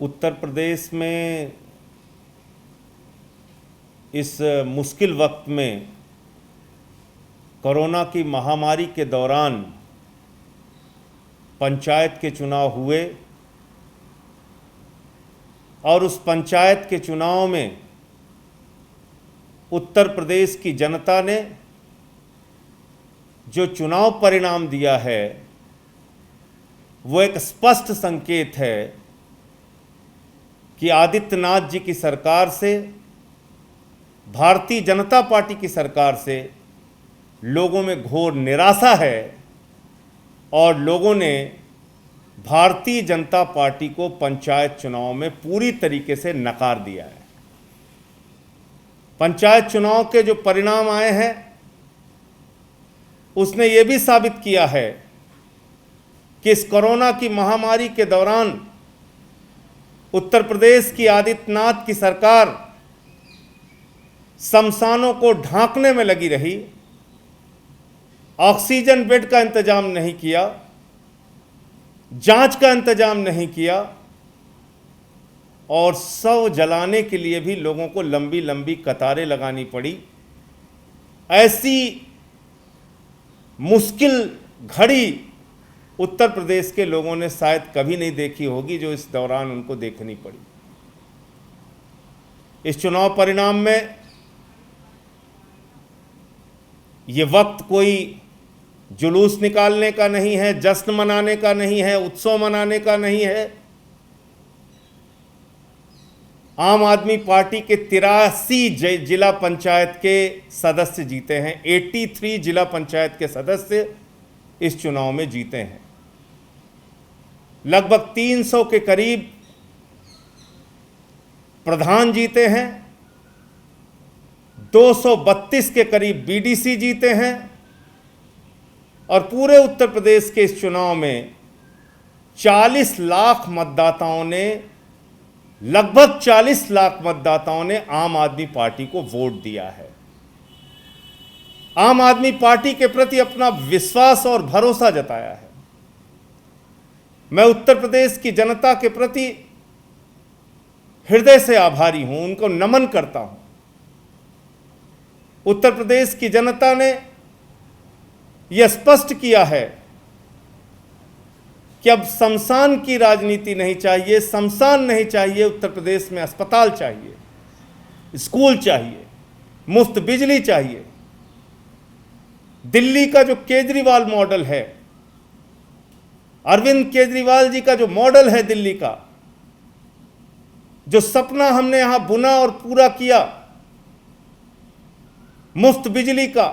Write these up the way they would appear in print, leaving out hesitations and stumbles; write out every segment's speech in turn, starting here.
उत्तर प्रदेश में इस मुश्किल वक्त में कोरोना की महामारी के दौरान पंचायत के चुनाव हुए और उस पंचायत के चुनाव में उत्तर प्रदेश की जनता ने जो चुनाव परिणाम दिया है वो एक स्पष्ट संकेत है कि आदित्यनाथ जी की सरकार से, भारतीय जनता पार्टी की सरकार से लोगों में घोर निराशा है और लोगों ने भारतीय जनता पार्टी को पंचायत चुनाव में पूरी तरीके से नकार दिया है। पंचायत चुनाव के जो परिणाम आए हैं उसने ये भी साबित किया है कि इस कोरोना की महामारी के दौरान उत्तर प्रदेश की आदित्यनाथ की सरकार शमशानों को ढांकने में लगी रही, ऑक्सीजन बेड का इंतजाम नहीं किया, जांच का इंतजाम नहीं किया और शव जलाने के लिए भी लोगों को लंबी लंबी कतारें लगानी पड़ी। ऐसी मुश्किल घड़ी उत्तर प्रदेश के लोगों ने शायद कभी नहीं देखी होगी जो इस दौरान उनको देखनी पड़ी। इस चुनाव परिणाम में ये वक्त कोई जुलूस निकालने का नहीं है, जश्न मनाने का नहीं है, उत्सव मनाने का नहीं है। आम आदमी पार्टी के 83 जिला पंचायत के सदस्य जीते हैं, 83 जिला पंचायत के सदस्य इस चुनाव में जीते हैं। लगभग 300 के करीब प्रधान जीते हैं, 232 के करीब बीडीसी जीते हैं और पूरे उत्तर प्रदेश के इस चुनाव में 40 लाख मतदाताओं ने, लगभग 40 लाख मतदाताओं ने आम आदमी पार्टी को वोट दिया है। आम आदमी पार्टी के प्रति अपना विश्वास और भरोसा जताया है। मैं उत्तर प्रदेश की जनता के प्रति हृदय से आभारी हूं, उनको नमन करता हूं। उत्तर प्रदेश की जनता ने यह स्पष्ट किया है कि अब शमशान की राजनीति नहीं चाहिए, शमशान नहीं चाहिए, उत्तर प्रदेश में अस्पताल चाहिए, स्कूल चाहिए, मुफ्त बिजली चाहिए। दिल्ली का जो केजरीवाल मॉडल है, अरविंद केजरीवाल जी का जो मॉडल है दिल्ली का, जो सपना हमने यहां बुना और पूरा किया, मुफ्त बिजली का,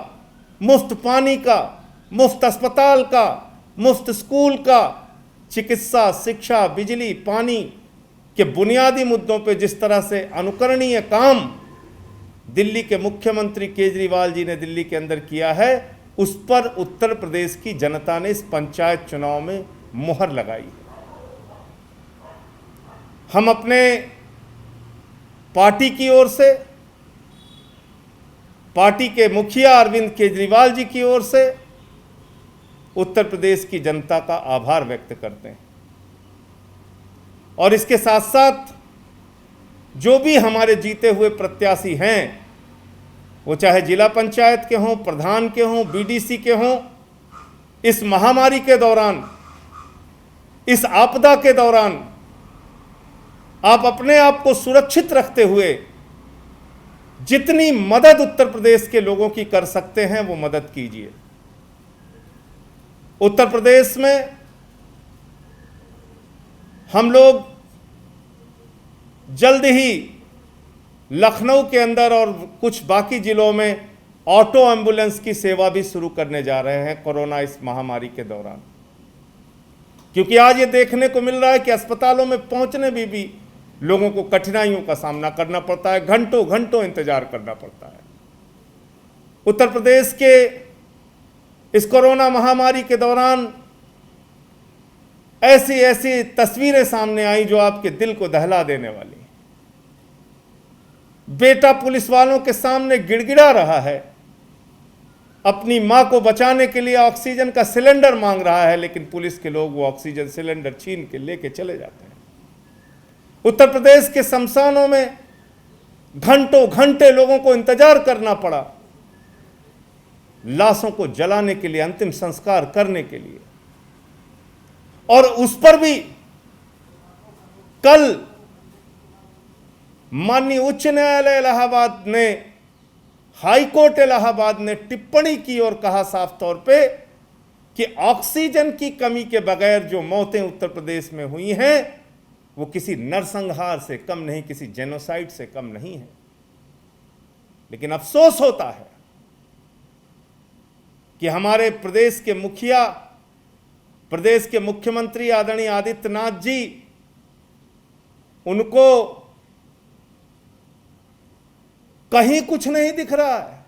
मुफ्त पानी का, मुफ्त अस्पताल का, मुफ्त स्कूल का, चिकित्सा, शिक्षा, बिजली, पानी के बुनियादी मुद्दों पे जिस तरह से अनुकरणीय काम दिल्ली के मुख्यमंत्री केजरीवाल जी ने दिल्ली के अंदर किया है, उस पर उत्तर प्रदेश की जनता ने इस पंचायत चुनाव में मुहर लगाई है। हम अपने पार्टी की ओर से, पार्टी के मुखिया अरविंद केजरीवाल जी की ओर से उत्तर प्रदेश की जनता का आभार व्यक्त करते हैं और इसके साथ साथ जो भी हमारे जीते हुए प्रत्याशी हैं, वो चाहे जिला पंचायत के हों, प्रधान के हों, बीडीसी के हों, इस महामारी के दौरान, इस आपदा के दौरान आप अपने आप को सुरक्षित रखते हुए जितनी मदद उत्तर प्रदेश के लोगों की कर सकते हैं वो मदद कीजिए। उत्तर प्रदेश में हम लोग जल्द ही लखनऊ के अंदर और कुछ बाकी जिलों में ऑटो एम्बुलेंस की सेवा भी शुरू करने जा रहे हैं कोरोना इस महामारी के दौरान, क्योंकि आज ये देखने को मिल रहा है कि अस्पतालों में पहुंचने में भी लोगों को कठिनाइयों का सामना करना पड़ता है, घंटों घंटों इंतजार करना पड़ता है। उत्तर प्रदेश के इस कोरोना महामारी के दौरान ऐसी ऐसी तस्वीरें सामने आई जो आपके दिल को दहला देने वाली। बेटा पुलिस वालों के सामने गिड़गिड़ा रहा है, अपनी मां को बचाने के लिए ऑक्सीजन का सिलेंडर मांग रहा है, लेकिन पुलिस के लोग वो ऑक्सीजन सिलेंडर छीन के लेके चले जाते हैं। उत्तर प्रदेश के शमशानों में घंटों घंटे लोगों को इंतजार करना पड़ा लाशों को जलाने के लिए, अंतिम संस्कार करने के लिए। और उस पर भी कल माननीय उच्च न्यायालय इलाहाबाद ने, हाई कोर्ट इलाहाबाद ने टिप्पणी की और कहा साफ तौर पे कि ऑक्सीजन की कमी के बगैर जो मौतें उत्तर प्रदेश में हुई हैं वो किसी नरसंहार से कम नहीं, किसी जेनोसाइड से कम नहीं है। लेकिन अफसोस होता है कि हमारे प्रदेश के मुखिया, प्रदेश के मुख्यमंत्री आदरणीय आदित्यनाथ जी, उनको कहीं कुछ नहीं दिख रहा है।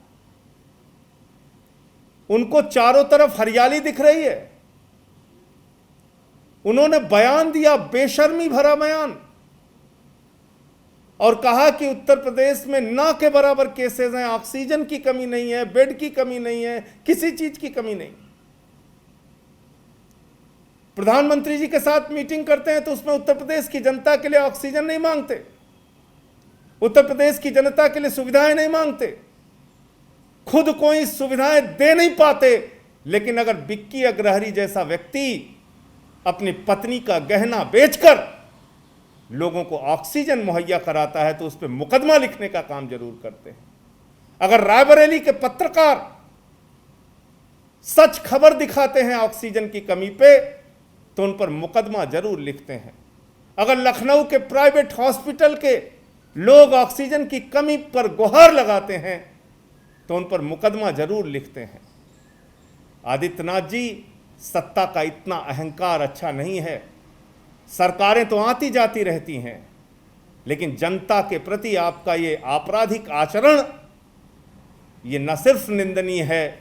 उनको चारों तरफ हरियाली दिख रही है। उन्होंने बयान दिया, बेशर्मी भरा बयान, और कहा कि उत्तर प्रदेश में ना के बराबर केसेस हैं, ऑक्सीजन की कमी नहीं है, बेड की कमी नहीं है, किसी चीज की कमी नहीं। प्रधानमंत्री जी के साथ मीटिंग करते हैं तो उसमें उत्तर प्रदेश की जनता के लिए ऑक्सीजन नहीं मांगते, उत्तर प्रदेश की जनता के लिए सुविधाएं नहीं मांगते, खुद कोई सुविधाएं दे नहीं पाते। लेकिन अगर बिक्की अग्रहरी जैसा व्यक्ति अपनी पत्नी का गहना बेचकर लोगों को ऑक्सीजन मुहैया कराता है तो उस पर मुकदमा लिखने का काम जरूर करते हैं। अगर रायबरेली के पत्रकार सच खबर दिखाते हैं ऑक्सीजन की कमी पे तो उन पर मुकदमा जरूर लिखते हैं। अगर लखनऊ के प्राइवेट हॉस्पिटल के लोग ऑक्सीजन की कमी पर गुहार लगाते हैं तो उन पर मुकदमा जरूर लिखते हैं। आदित्यनाथ जी, सत्ता का इतना अहंकार अच्छा नहीं है। सरकारें तो आती जाती रहती हैं, लेकिन जनता के प्रति आपका ये आपराधिक आचरण, ये न सिर्फ निंदनीय है,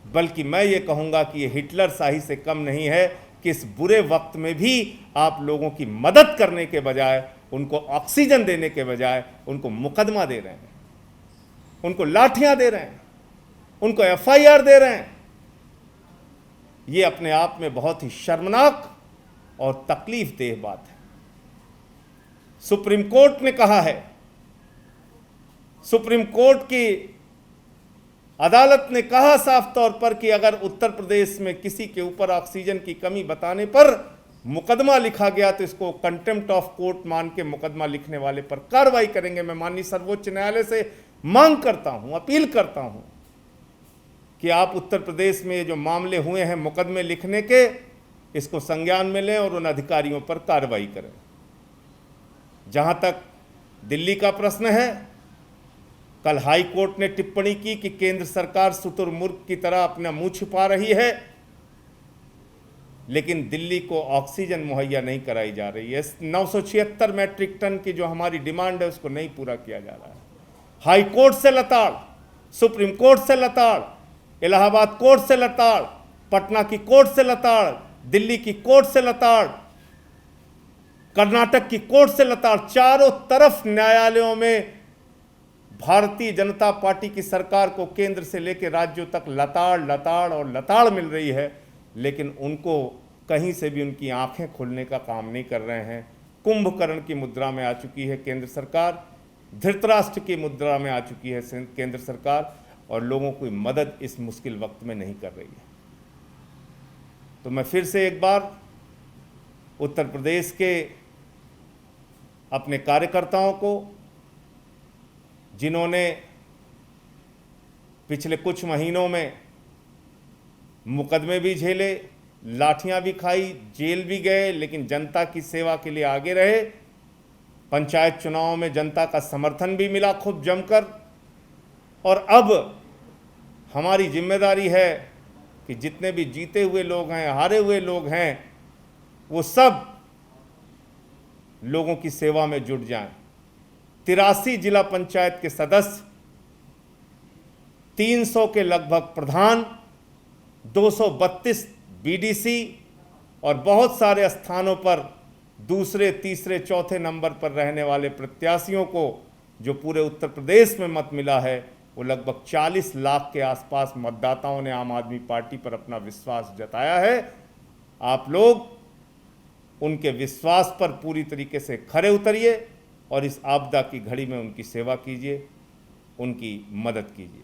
बल्कि मैं ये कहूँगा कि ये हिटलर शाही से कम नहीं है कि इस बुरे वक्त में भी आप लोगों की मदद करने के बजाय, उनको ऑक्सीजन देने के बजाय उनको मुकदमा दे रहे हैं, उनको लाठियां दे रहे हैं, उनको एफआईआर दे रहे हैं। ये अपने आप में बहुत ही शर्मनाक और तकलीफदेह बात है। सुप्रीम कोर्ट ने कहा है, सुप्रीम कोर्ट की अदालत ने कहा साफ तौर पर कि अगर उत्तर प्रदेश में किसी के ऊपर ऑक्सीजन की कमी बताने पर मुकदमा लिखा गया तो इसको कंटेम्प्ट ऑफ कोर्ट मान के मुकदमा लिखने वाले पर कार्रवाई करेंगे। मैं माननीय सर्वोच्च न्यायालय से मांग करता हूं, अपील करता हूं कि आप उत्तर प्रदेश में जो मामले हुए हैं मुकदमे लिखने के, इसको संज्ञान में लें और उन अधिकारियों पर कार्रवाई करें। जहां तक दिल्ली का प्रश्न है, कल हाई कोर्ट ने टिप्पणी की कि केंद्र सरकार शुतुरमुर्ग की तरह अपना मुंह छिपा रही है, लेकिन दिल्ली को ऑक्सीजन मुहैया नहीं कराई जा रही है। 976 मैट्रिक टन की जो हमारी डिमांड है उसको नहीं पूरा किया जा रहा है। हाई कोर्ट से लताड़, सुप्रीम कोर्ट से लताड़, इलाहाबाद कोर्ट से लताड़, पटना की कोर्ट से लताड़, दिल्ली की कोर्ट से लताड़, कर्नाटक की कोर्ट से लताड़, चारों तरफ न्यायालयों में भारतीय जनता पार्टी की सरकार को केंद्र से लेकर राज्यों तक लताड़ लताड़ और लताड़ मिल रही है, लेकिन उनको कहीं से भी उनकी आंखें खोलने का काम नहीं कर रहे हैं। कुंभकर्ण की मुद्रा में आ चुकी है केंद्र सरकार, धृतराष्ट्र की मुद्रा में आ चुकी है केंद्र सरकार, और लोगों की मदद इस मुश्किल वक्त में नहीं कर रही है। तो मैं फिर से एक बार उत्तर प्रदेश के अपने कार्यकर्ताओं को, जिन्होंने पिछले कुछ महीनों में मुकदमे भी झेले, लाठियां भी खाई, जेल भी गए, लेकिन जनता की सेवा के लिए आगे रहे, पंचायत चुनाव में जनता का समर्थन भी मिला खूब जमकर, और अब हमारी जिम्मेदारी है कि जितने भी जीते हुए लोग हैं, हारे हुए लोग हैं, वो सब लोगों की सेवा में जुट जाएं। 83 जिला पंचायत के सदस्य, 300 के लगभग प्रधान, 232 बीडीसी और बहुत सारे स्थानों पर दूसरे, तीसरे, चौथे नंबर पर रहने वाले प्रत्याशियों को जो पूरे उत्तर प्रदेश में मत मिला है, वो लगभग 40 लाख के आसपास मतदाताओं ने आम आदमी पार्टी पर अपना विश्वास जताया है। आप लोग उनके विश्वास पर पूरी तरीके से खरे उतरिए और इस आपदा की घड़ी में उनकी सेवा कीजिए, उनकी मदद कीजिए।